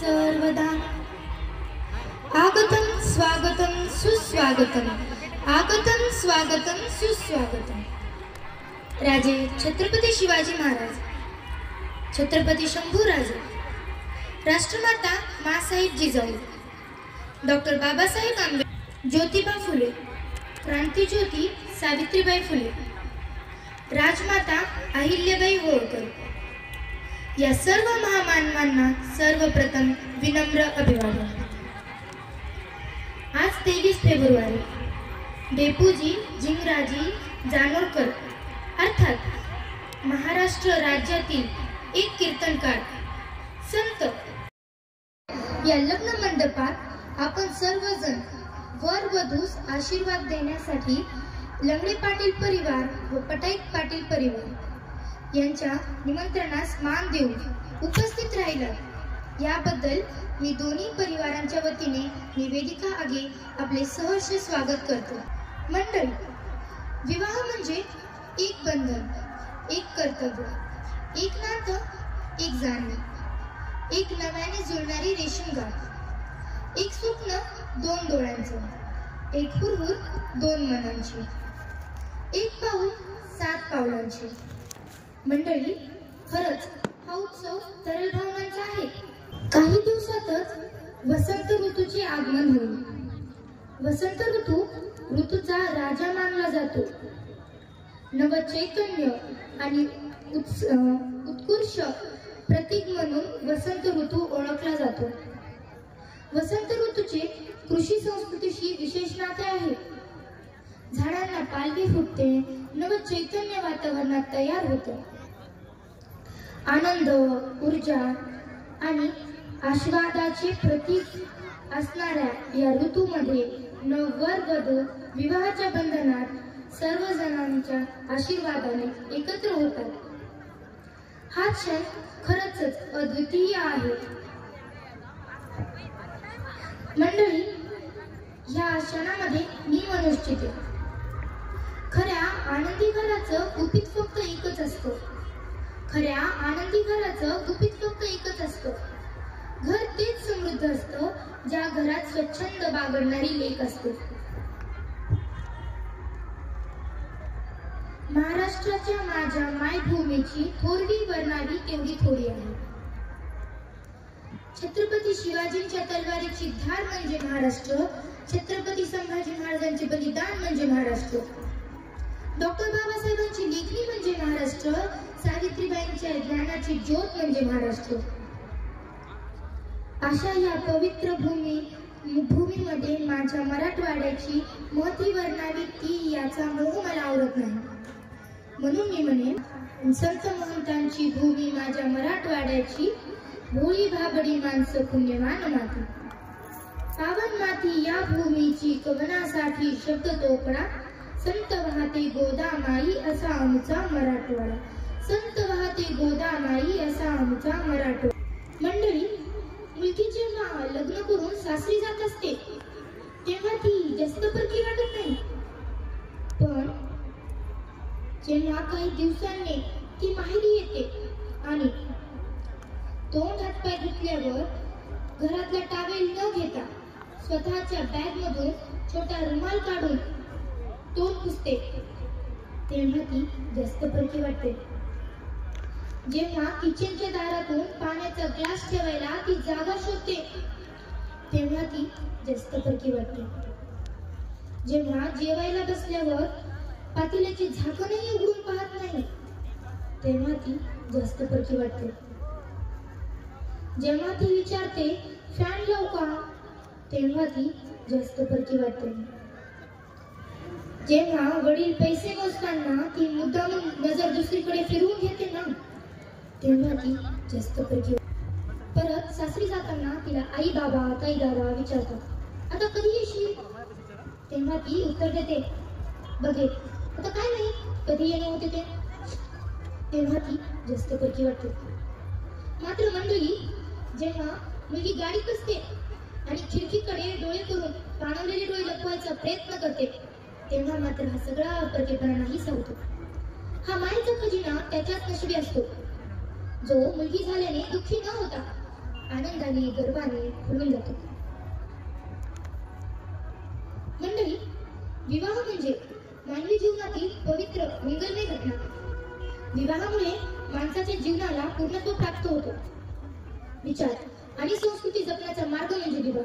सर्वदा आगतं स्वागतं सुस्वागतं आगतं स्वागतं सुस्वागतं। राजे छत्रपती शिवाजी महाराज, छत्रपती शंभूराजे, राष्ट्रमाता माँसाहेब जिजाऊ, डॉक्टर बाबासाहेब आंबेडकर, ज्योतिबा फुले, क्रांतिज्योती सावित्रीबाई फुले, राजमाता अहिल्याबाई होळकर या सर्व महामानवांना सर्वप्रथम विनम्र अभिवादन। आज 23 फेब्रुवारी डेपूजी जिंगराजी जानोरकर अर्थात महाराष्ट्र राज्यातील एक कीर्तनकार संत या लग्न मंडपात आपण सर्वजण वर वधूस आशीर्वाद देण्यासाठी लंगडे पाटील परिवार व पटाईत पाटील परिवार यांच्या निमंत्रणास मान देऊन उपस्थित राहिलात याबद्दल मी दोन्ही परिवारांच्या वतीने निवेदिका आगे आपले सहर्ष स्वागत करतो। मंडळी, विवाह म्हणजे एक बंधन, एक कर्तव्य, एक नातं, एक जाणीव, एक नव्याने जुळणारी रेशीमगाठ, एक स्वप्न दोन डोळ्यांचं, एक हुरहुर दोन मनांची, एक पाऊल 7 पावलांची। मंडळी, खरंच हा उत्सव तरल भावनांचा आहे। काही दिवसातच वसंत ऋतूचे आगमन होईल। वसंत ऋतूचा राजा मानला जातो। नव चैतन्य आणि उत्कृष्ट प्रतीक म्हणून वसंत ऋतू ओळखला जातो। वसंत ऋतूचे कृषी संस्कृतीशी विशेष नाते आहे। झाडांना पालवी फुटते, नव चैतन्य वातावरणात तयार होते। आनंद, ऊर्जा आणि आशीर्वादाचे प्रतीक असणाऱ्या या ऋतूमध्ये नववर वधू विवाहाच्या बंधनात सर्वजणांच्या आशीर्वादाने एकत्र होतात। हा क्षण खरंच अद्वितीय आहे। मंडळी, या क्षणामध्ये मी म्हणू इच्छिते, खऱ्या आनंदी घराचं गुपित फक्त एकच असतं। खऱ्या आनंदी घराचं गुपित फक्त एकच असतं। घर तेच समृद्ध असतं ज्या घरात स्वच्छंद बागडणारी लेक असते। महाराष्ट्राच्या माझ्या मायभूमीची थोरवी वर्णावी तेवढी थोडी आहे। छत्रपती शिवाजींच्या तलवारीची धार म्हणजे महाराष्ट्र, छत्रपती संभाजी महाराजांचे बलिदान म्हणजे महाराष्ट्र, डॉक्टर बाबासाहेबांची लेखणी म्हणजे महाराष्ट्र, सावित्रीबाईंच्या ज्ञानाची ज्योत म्हणजे महाराष्ट्र। अशा या पवित्र भूमीमध्ये माझ्या मराठवाड्याची महती वर्णावी ती याचा मोह मला आवडत नाही। म्हणून मी म्हणेन, संत महंतांची भूमी माझ्या मराठवाड्याची, भोळी भाबडी माणसं पुण्यवान माती, पावन माती या भूमीची कवनासाठी शब्द तोकडा, संत वाहते गोदामाई असा आमचा मराठवाडा, संत वाहते गोदामाई असा आमचा मराठवाडा। मंडळी, मुलगी जेव्हा लग्न करून सासरी जात असते तेव्हा ती जास्त परकी वाटत नाही, पण जेव्हा काही दिवसांनी ती माहेरी येते आणि तोंड हातपाय धुतल्यावर घरातला टावेल न घेता स्वतःच्या बॅग मधून छोटा रुमाल काढून तोंड पुसते तेव्हा ती जास्त परकी वाटते। जेव्हा किचनच्या दारातून पाण्याचा ग्लास ठेवायला ती जागा शोधते तेव्हा ती जास्त परकी वाटते। जेव्हा जेवायला बसल्यावर पातेल्याचे झाकणही उघडून पाहत नाही तेव्हा ती जास्त परकी वाटते। जेव्हा ती विचारते फॅन लावू का तेव्हा ती जास्त परकी वाटते। जेव्हा वडील पैसे मोजताना ती मुद्दामून नजर दुसरीकडे फिरवून घेते ना तेव्हा ती जास्त परकी वाटते। परत सासरी जाताना तिला आई बाबा ताई दादा विचारतात, आता कधी येशील? तेव्हा ती उत्तर देते, बघे आता काय नाही, कधी येणे होते ते। तेव्हा ती जास्त परकी वाटते। मात्र मंडळी, जेव्हा मुलगी गाडीत बसते आणि खिडकीकडे डोळे करून पाणवलेले डोळे लपवायचा प्रयत्न करते तेव्हा मात्र हा सगळा परकेपणा नाहीसा होतो। हा मायेचा खजिना त्याच्याच नशिबी असतो जो मुलगी झाल्याने दुःखी न होता आनंदाने गर्वाने फुलून जातो. मंडळी, विवाह म्हणजे मानवी जीवनातील पवित्र मंगलमय घटना. विवाहामुळे माणसाच्या जीवनाला पूर्णत्व प्राप्त होतो. विचार आणि संस्कृती जपण्याचा मार्ग म्हणजे विवाह.